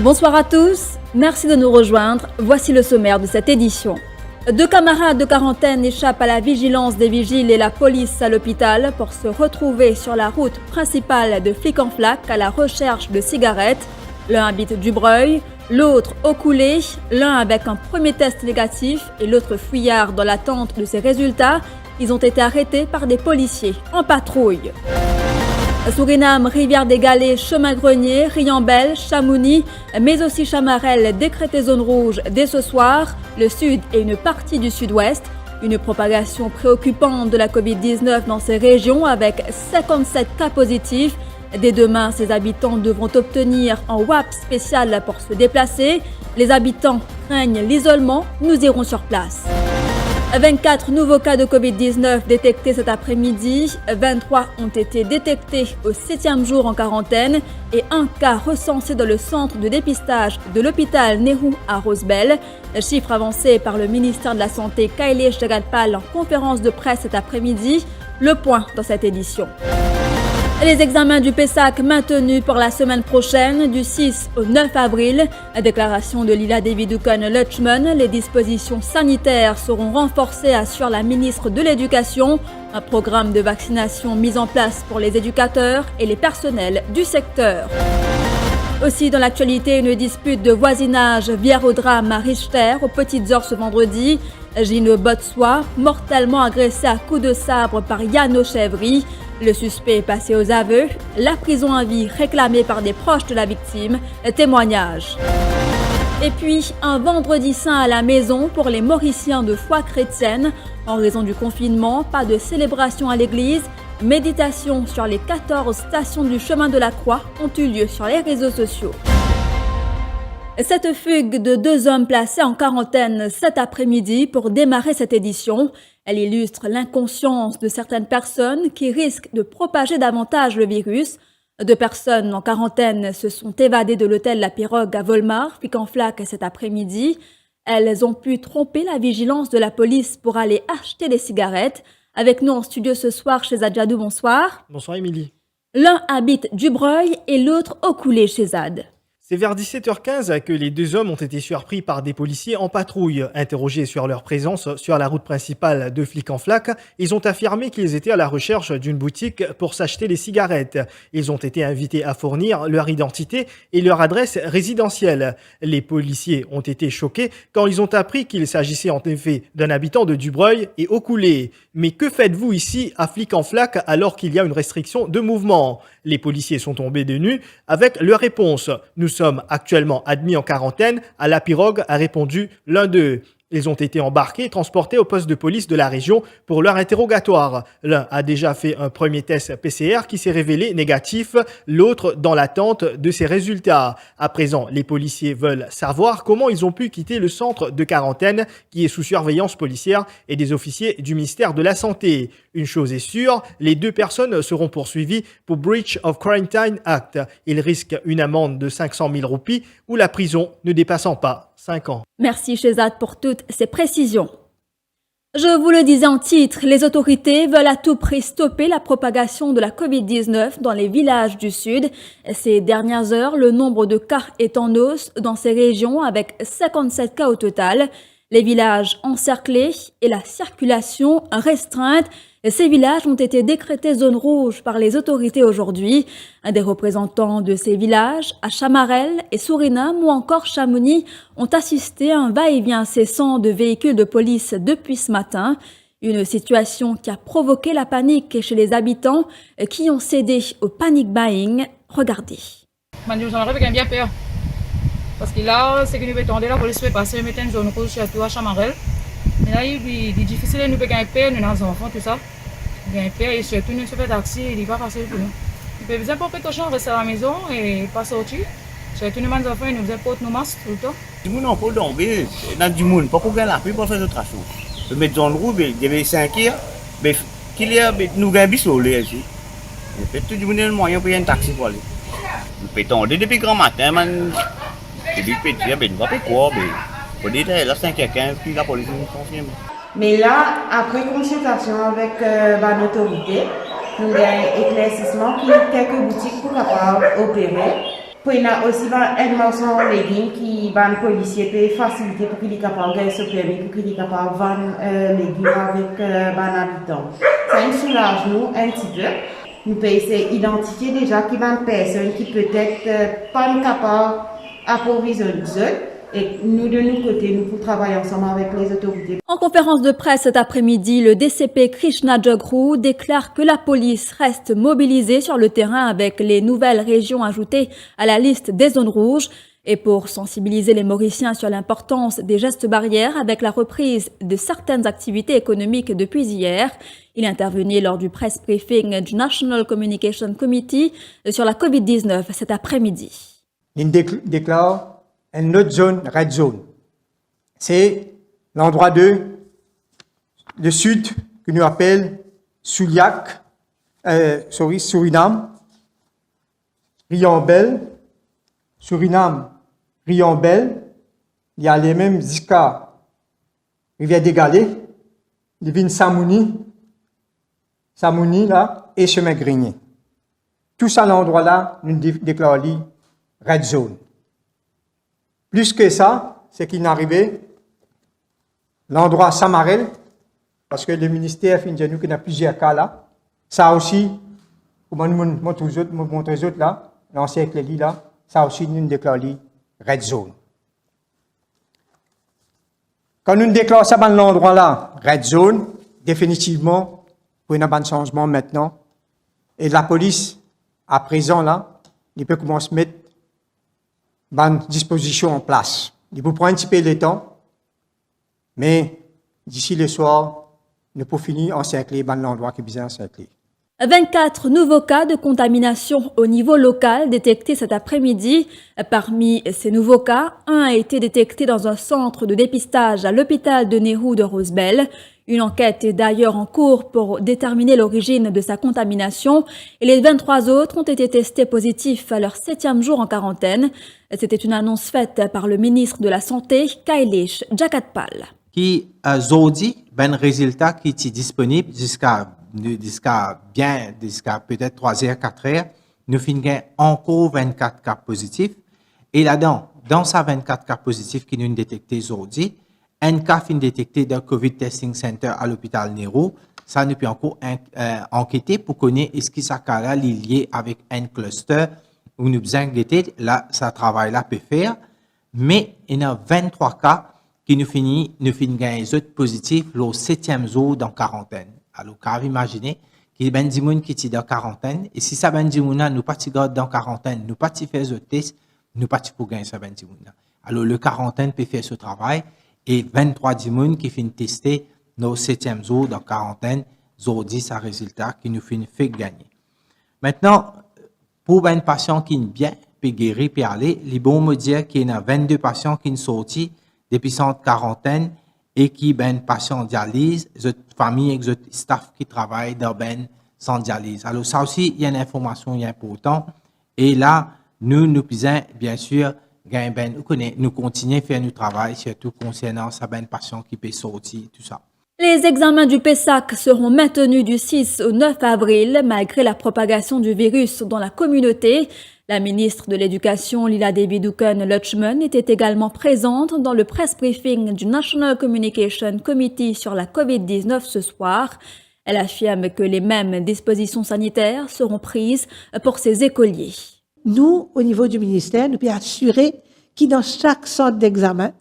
Bonsoir à tous, merci de nous rejoindre. Voici le sommaire de cette édition. 2 camarades de quarantaine échappent à la vigilance des vigiles et la police à l'hôpital pour se retrouver sur la route principale de Flic en Flac à la recherche de cigarettes. L'un habite Dubreuil, l'autre au Coulé, l'un avec un premier test négatif et l'autre fuyard dans l'attente de ses résultats. Ils ont été arrêtés par des policiers en patrouille. Suriname, Rivière-des-Galets, Chemin-Grenier, Riambel, Chamouni, mais aussi Chamarel, décrété zone rouge dès ce soir. Le sud et une partie du sud-ouest. Une propagation préoccupante de la Covid-19 dans ces régions avec 57 cas positifs. Dès demain, ces habitants devront obtenir un WAP spécial pour se déplacer. Les habitants craignent l'isolement. Nous irons sur place. 24 nouveaux cas de Covid-19 détectés cet après-midi. 23 ont été détectés au 7e jour en quarantaine et un cas recensé dans le centre de dépistage de l'hôpital Nehru à Rosebel. Chiffre avancé par le ministère de la Santé Kailesh Jagatpal en conférence de presse cet après-midi. Le point dans cette édition. Les examens du PESAC maintenus pour la semaine prochaine, du 6 au 9 avril. Déclaration de Lila Devi-Dukan-Lutchman. Les dispositions sanitaires seront renforcées, assure la ministre de l'Éducation. Un programme de vaccination mis en place pour les éducateurs et les personnels du secteur. Aussi dans l'actualité, une dispute de voisinage vire au drame à Richter aux petites heures ce vendredi. Gino Botswa, mortellement agressé à coups de sabre par Yann Chevry. Le suspect est passé aux aveux. La prison à vie réclamée par des proches de la victime. Témoignage. Et puis, un vendredi saint à la maison pour les Mauriciens de foi chrétienne. En raison du confinement, pas de célébration à l'église. Méditation sur les 14 stations du chemin de la Croix ont eu lieu sur les réseaux sociaux. Cette fugue de 2 hommes placés en quarantaine cet après-midi pour démarrer cette édition, elle illustre l'inconscience de certaines personnes qui risquent de propager davantage le virus. 2 personnes en quarantaine se sont évadées de l'hôtel La Pirogue à Volmar, Flic en Flac cet après-midi. Elles ont pu tromper la vigilance de la police pour aller acheter des cigarettes. Avec nous en studio ce soir chez Adjadou, bonsoir. Bonsoir Émilie. L'un habite Dubreuil et l'autre au Coulé chez Zad. C'est vers 17h15 que les 2 hommes ont été surpris par des policiers en patrouille. Interrogés sur leur présence sur la route principale de Flic en Flac, ils ont affirmé qu'ils étaient à la recherche d'une boutique pour s'acheter des cigarettes. Ils ont été invités à fournir leur identité et leur adresse résidentielle. Les policiers ont été choqués quand ils ont appris qu'il s'agissait en effet d'un habitant de Dubreuil et au Coulé. Mais que faites-vous ici à Flic en Flac alors qu'il y a une restriction de mouvement? Les policiers sont tombés de nu avec leur réponse. Nous sommes actuellement admis en quarantaine à La Pirogue, a répondu l'un d'eux. Ils ont été embarqués et transportés au poste de police de la région pour leur interrogatoire. L'un a déjà fait un premier test PCR qui s'est révélé négatif, l'autre dans l'attente de ses résultats. À présent, les policiers veulent savoir comment ils ont pu quitter le centre de quarantaine qui est sous surveillance policière et des officiers du ministère de la Santé. Une chose est sûre, les 2 personnes seront poursuivies pour Breach of Quarantine Act. Ils risquent une amende de 500 000 roupies ou la prison ne dépassant pas 5 ans. Merci Shezad pour toutes ces précisions. Je vous le disais en titre, les autorités veulent à tout prix stopper la propagation de la Covid-19 dans les villages du Sud. Ces dernières heures, le nombre de cas est en hausse dans ces régions avec 57 cas au total. Les villages encerclés et la circulation restreinte. Ces villages ont été décrétés zone rouge par les autorités aujourd'hui. Des représentants de ces villages, à Chamarel et Suriname ou encore Chamouni, ont assisté à un va-et-vient incessant de véhicules de police depuis ce matin. Une situation qui a provoqué la panique chez les habitants qui ont cédé au panic buying. Regardez. J'ai bien peur. Parce que là, c'est que nous attendons, la police peut passer, mettre une zone rouge surtout à Chamarel. Mais là, il est difficile, nous pouvons gagner peur, nous avons des enfants, tout ça. Gagner peur et surtout, nous sommes taxi, il ne va pas passer pour nous. Nous pouvons faire précaution, rester à la maison et pas sortir. Surtout, nous avons des enfants, nous faisons porter nos masques tout le temps. Si nous n'avons pas d'envie, dans du monde, pas pour gagner la pluie pour faire d'autres choses. Nous mettons zone rouge, il y avait 5 heures, mais qu'il y a, nous gagnons bisous ici. Peut-être que nous avons moyen pour y avoir un taxi pour aller. Nous pétons depuis grand matin, depuis petit, ben, nous ne savons pas quoi, mais pour dire là 5h15, puis la police nous confirme. Mais là, après consultation avec l'autorité, nous avons un éclaircissement qui quelques boutiques pour capable opérer Pour il y a aussi un morceau de légumes qui va le policier peut faciliter pour qu'il est capable de gagner ce permis, pour qu'il est capable de vendre légumes avec un habitant. Ça nous soulage nous un petit peu. Nous pouvons essayer d'identifier déjà qu'il y a une personne qui peut-être pas capable d'approvisionner seule. Et nous, de notre côté, nous pouvons travailler ensemble avec les autorités. En conférence de presse cet après-midi, le DCP Krishna Jagru déclare que la police reste mobilisée sur le terrain avec les nouvelles régions ajoutées à la liste des zones rouges. Et pour sensibiliser les Mauriciens sur l'importance des gestes barrières avec la reprise de certaines activités économiques depuis hier, il intervenait lors du press briefing du National Communication Committee sur la COVID-19 cet après-midi. Il déclare une autre zone, red zone. C'est l'endroit de sud que nous appelons Suliac, Suriname, Riambel, Suriname, Riambel, il y a les mêmes jusqu'à Rivière des Galets, Divine Samouni là, et Chemin Grigny. Tout ça, l'endroit là, nous déclarons red zone. Plus que ça, c'est qu'il est arrivé l'endroit Samarel, parce que le ministère fait nous qu'il y a plusieurs cas là. Ça aussi, comment nous montre aux autres là, l'ancien Clélie là, ça aussi nous déclarons red zone. Quand nous déclarons ça dans l'endroit là, red zone, définitivement, pour un bon changement maintenant, et la police, à présent là, il peut commencer à mettre bonne disposition en place. Il peut prendre un petit peu de temps, mais d'ici le soir, nous pouvons finir encercler dans l'endroit qui est bien encerclé. 24 nouveaux cas de contamination au niveau local détectés cet après-midi. Parmi ces nouveaux cas, un a été détecté dans un centre de dépistage à l'hôpital de Nehru de Rosebel. Une enquête est d'ailleurs en cours pour déterminer l'origine de sa contamination et les 23 autres ont été testés positifs à leur 7e jour en quarantaine. C'était une annonce faite par le ministre de la Santé, Kailesh Jakatpal. Qui aujourd'hui, ben résultat qui est disponible jusqu'à peut-être 3 heures, 4 heures, nous finissons encore 24 cas positifs. Et là-dedans, dans ces 24 cas positifs qui nous détectés aujourd'hui, un cas fin détecté d'un COVID Testing Center à l'hôpital Nehru. Ça nous peut encore enquêter pour connaître est-ce que ça cas-là est lié avec un cluster où nous besoin guetter, là, ça travail là peut faire. Mais il y a 23 cas qui nous finissent les autres positifs le 7e jour dans quarantaine. Alors, quand vous imaginez qu'il y a ben des gens qui sont dans quarantaine, et si ça ben des gens nous pas dans quarantaine, nous pas faire ce test, nous pas pour gagner ça ben des gens. Alors, le quarantaine peut faire ce travail, et 23 des gens qui finissent tester nos 7e jour dans quarantaine, aujourd'hui, ça résultat qui nous fait gagner. Maintenant, pour un patient qui est bien, peut guérir, peut aller, les bons me dire qu'il y a 22 patients qui sont sortis depuis cette quarantaine, et qui ben patient dialyse, les famille et les staff qui travaillent dans ben sans dialyse. Alors ça aussi, il y a une information importante. Et là, nous pouvons bien sûr nous continuer à faire notre travail, surtout concernant ça ben patient qui peut sortir, tout ça. Les examens du PESAC seront maintenus du 6 au 9 avril, malgré la propagation du virus dans la communauté. La ministre de l'Éducation, Lila Devi Dukan-Lutchman, était également présente dans le press briefing du National Communication Committee sur la COVID-19 ce soir. Elle affirme que les mêmes dispositions sanitaires seront prises pour ces écoliers. Nous, au niveau du ministère, nous pouvons assurer qu'il dans chaque centre d'examen,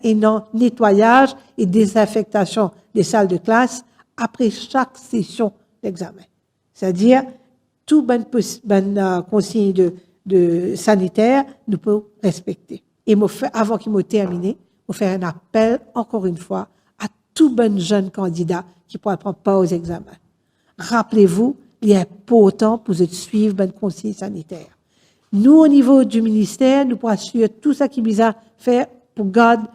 et dans nettoyage et désinfectation des salles de classe après chaque session d'examen. C'est-à-dire, tout bonne consigne de sanitaire, nous pouvons respecter. Et avant qu'il m'ait terminé, je faire un appel, encore une fois, à tout bon jeune candidat qui pourra prendre part aux examens. Rappelez-vous, il est important pour vous de suivre bonne consigne sanitaire. Nous, au niveau du ministère, nous pourrons assurer tout ça qui vise à faire pour garder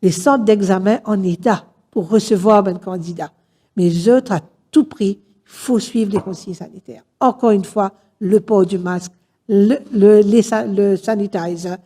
les centres d'examen en état pour recevoir bonne candidat. Mais les autres, à tout prix, il faut suivre les consignes sanitaires. Encore une fois, le port du masque, le sanitizer,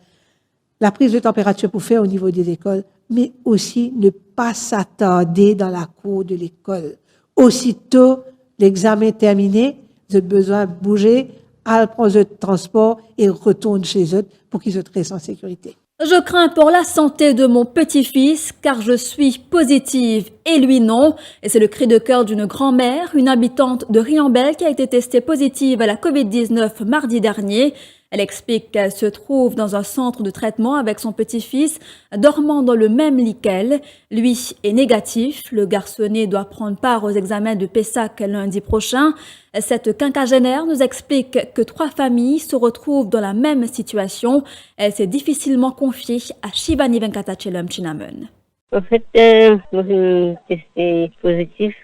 la prise de température pour faire au niveau des écoles, mais aussi ne pas s'attarder dans la cour de l'école. Aussitôt l'examen terminé, vous avez besoin de bouger, à prendre le transport et retournent chez eux pour qu'ils restent en sécurité. Je crains pour la santé de mon petit-fils car je suis positive et lui non. Et c'est le cri de cœur d'une grand-mère, une habitante de Riambel qui a été testée positive à la Covid-19 mardi dernier. Elle explique qu'elle se trouve dans un centre de traitement avec son petit-fils, dormant dans le même lit qu'elle. Lui est négatif. Le garçonnet doit prendre part aux examens de PESAC lundi prochain. Cette quinquagénaire nous explique que 3 familles se retrouvent dans la même situation. Elle s'est difficilement confiée à Shivani Venkatachelam Chinaman. En fait, moi, je suis testé positif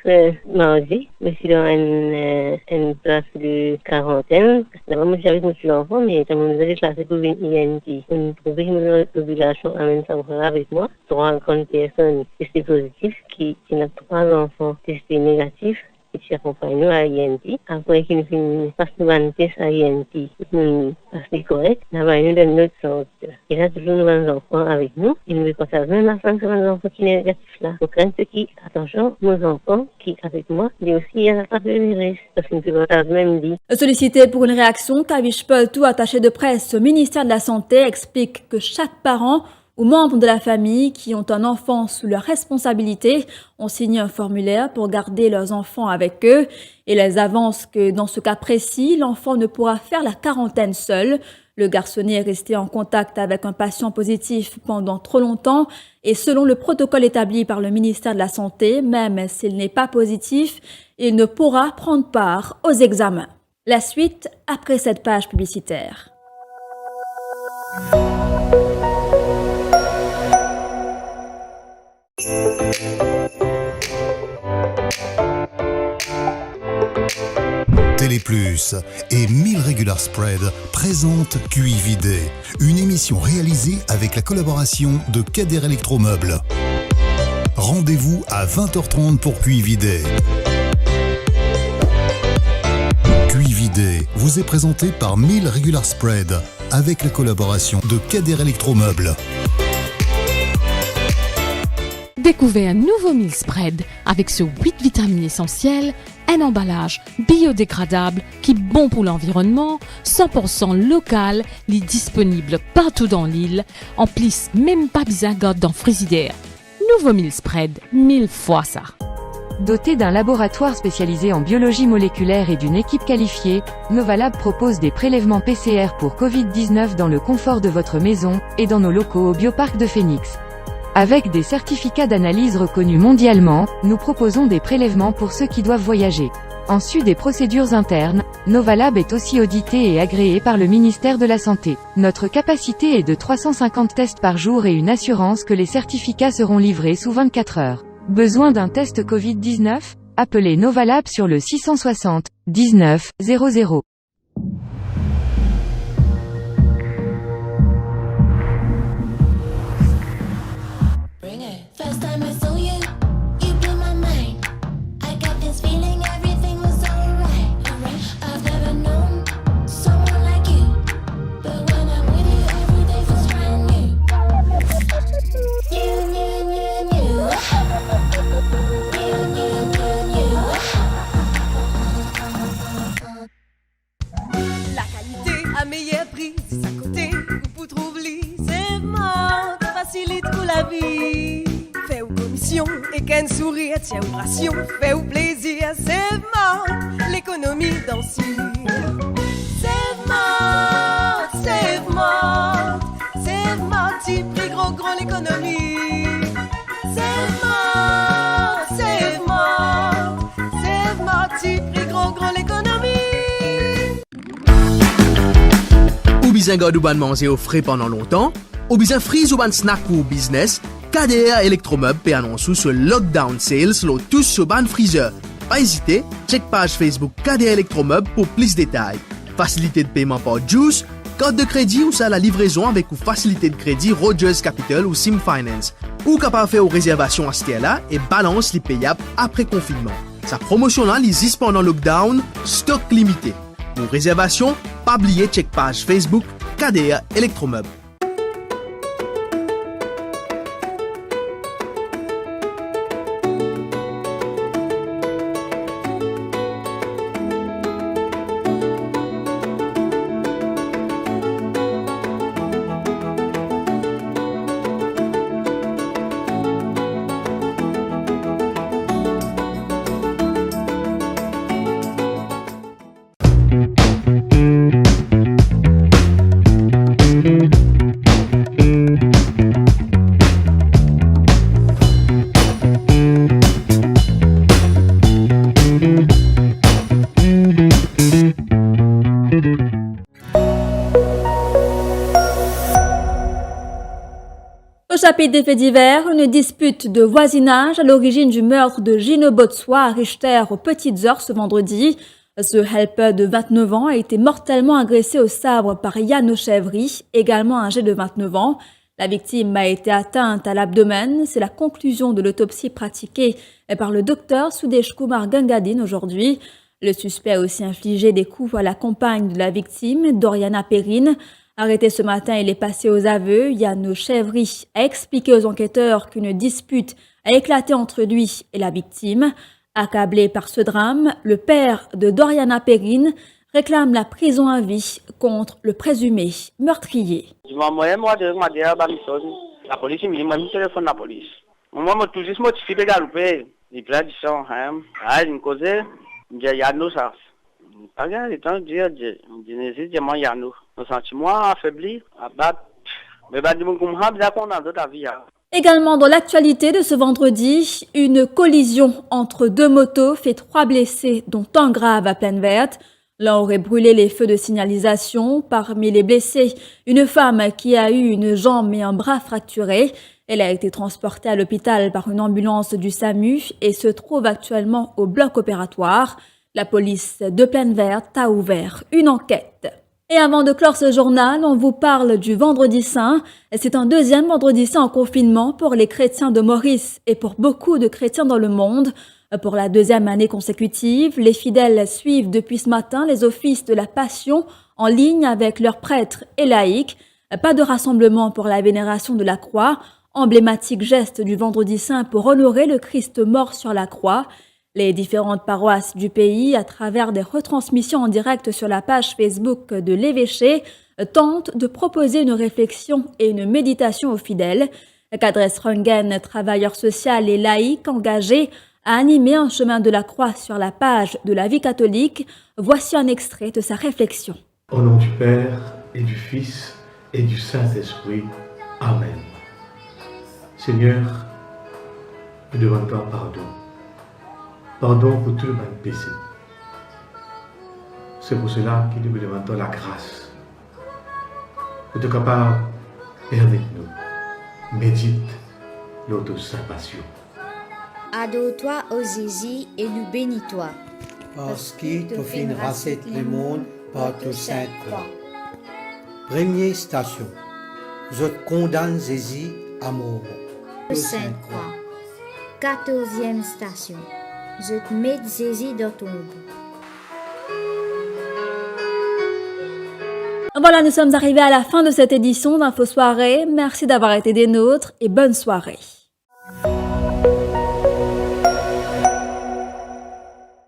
mardi. Je suis dans une place de quarantaine. D'abord, moi, j'avais mon enfant, mais quand nous allons classer pour une INT. On trouvait que la population amène ça avec moi. 3 grandes personnes testées positives, qui ont 3 enfants testés négatifs. Qui accompagne nous à INT. Après qu'il nous fasse un test à INT, nous passons correct, nous avons dans notre centre. Et là, toujours nous avons enfants avec nous. Et nous partagons même la fin sur les enfants qui sont négatifs là. Donc, quand qui, attention, nos enfants qui avec moi, mais aussi il y a pas de virus. Parce que nous partagons même dit. Sollicité pour une réaction, Kavish Peltou, attaché de presse au ministère de la Santé, explique que chaque parent ou membres de la famille qui ont un enfant sous leur responsabilité ont signé un formulaire pour garder leurs enfants avec eux et les avance que dans ce cas précis, l'enfant ne pourra faire la quarantaine seul. Le garçonnet est resté en contact avec un patient positif pendant trop longtemps et selon le protocole établi par le ministère de la Santé, même s'il n'est pas positif, il ne pourra prendre part aux examens. La suite après cette page publicitaire. Téléplus et 1000 Regular Spread présentent QI-Vidé, une émission réalisée avec la collaboration de Kader Electromeubles. Rendez-vous à 20h30 pour QI-Vidé. QI-Vidé vous est présenté par 1000 Regular Spread avec la collaboration de Kader Electromeubles. Découvrez un nouveau meal spread avec ce 8 vitamines essentielles, un emballage biodégradable qui est bon pour l'environnement, 100% local, est disponible partout dans l'île, en plus même pas besoin dans frigidaire. Nouveau meal spread, 1000 fois ça. Doté d'un laboratoire spécialisé en biologie moléculaire et d'une équipe qualifiée, Novalab propose des prélèvements PCR pour Covid-19 dans le confort de votre maison et dans nos locaux au Bioparc de Phoenix. Avec des certificats d'analyse reconnus mondialement, nous proposons des prélèvements pour ceux qui doivent voyager. En sus des procédures internes, Novalab est aussi audité et agréé par le ministère de la Santé. Notre capacité est de 350 tests par jour et une assurance que les certificats seront livrés sous 24 heures. Besoin d'un test Covid-19? Appelez Novalab sur le 660 19 00. First time I saw you, you blew my mind. I got this feeling everything was alright. I've never known someone like you, but when I'm with you, every day feels brand new. You. La qualité à meilleur prix, c'est à côté, vous trouvez, c'est mort, facilite pour la vie. Fais ou commission et qu'un sourire, tiens ou ration, fais ou plaisir, c'est mort, l'économie dans ce c'est mort, petit prix gros l'économie. C'est mort, petit prix gros l'économie. Ou bien garder ban manger au frais pendant longtemps, ou bien freeze ou ban snack ou business, KDR Electromeubles peut annoncer ce lockdown sales sur tous sur ban freezer. Pas hésiter, check page Facebook KDR Electromeubles pour plus de détails. Facilité de paiement par Juice, carte de crédit ou ça la livraison avec ou facilité de crédit Rogers Capital ou Sim Finance. Ou capable faire aux réservations à ce là et balance les payables après confinement. Sa promotion là existe pendant lockdown, stock limité. Pour réservation, pas oublier check page Facebook KDR Electromeubles. chapitre des faits divers, une dispute de voisinage à l'origine du meurtre de Gino Botswa à Richter aux petites heures ce vendredi. Ce helper de 29 ans a été mortellement agressé au sabre par Yann Chevry, également âgé de 29 ans. La victime a été atteinte à l'abdomen. C'est la conclusion de l'autopsie pratiquée par le docteur Sudesh Kumar Gangadine aujourd'hui. Le suspect a aussi infligé des coups à la compagne de la victime, Doriana Perrine. Arrêté ce matin, il est passé aux aveux. Yann Chevry a expliqué aux enquêteurs qu'une dispute a éclaté entre lui et la victime. Accablé par ce drame, le père de Doriana Perrine réclame la prison à vie contre le présumé meurtrier. La police m'a mis téléphone la police. Moi, je suis toujours motivé de galoper. Il y a des gens, une cause, il y a nos sens. Pas bien, le temps de dire, Genesis, il y a nos sentiments affaiblis, abattus. Mais je me dis qu'on a d'autres avis. Également dans l'actualité de ce vendredi, une collision entre deux motos fait 3 blessés, dont un grave à Plaine Verte. L'un aurait brûlé les feux de signalisation. Parmi les blessés, une femme qui a eu une jambe et un bras fracturés. Elle a été transportée à l'hôpital par une ambulance du SAMU et se trouve actuellement au bloc opératoire. La police de Plaine Verte a ouvert une enquête. Et avant de clore ce journal, on vous parle du Vendredi Saint. C'est un deuxième Vendredi Saint en confinement pour les chrétiens de Maurice et pour beaucoup de chrétiens dans le monde. Pour la deuxième année consécutive, les fidèles suivent depuis ce matin les offices de la Passion en ligne avec leurs prêtres et laïcs. Pas de rassemblement pour la vénération de la croix, emblématique geste du Vendredi Saint pour honorer le Christ mort sur la croix. Les différentes paroisses du pays, à travers des retransmissions en direct sur la page Facebook de l'évêché, tentent de proposer une réflexion et une méditation aux fidèles. Cadres Rungen, travailleur social et laïque engagé, a animé un chemin de la croix sur la page de la vie catholique. Voici un extrait de sa réflexion. Au nom du Père et du Fils et du Saint-Esprit. Amen. Seigneur, nous demandons pardon. Pardon pour tout le monde péché. C'est pour cela que nous vous demandons la grâce de être capable et avec nous. Médite notre Sainte Passion. Adore-toi au Jésus et nous bénis-toi. Parce qu'il te fait rassembler le monde par ta sainte croix. Première station. Je condamne Jésus à mort. Sainte croix. 14e station. Je te mets Jésus dans ton tombe. Voilà, nous sommes arrivés à la fin de cette édition d'Info Soirée. Merci d'avoir été des nôtres et bonne soirée.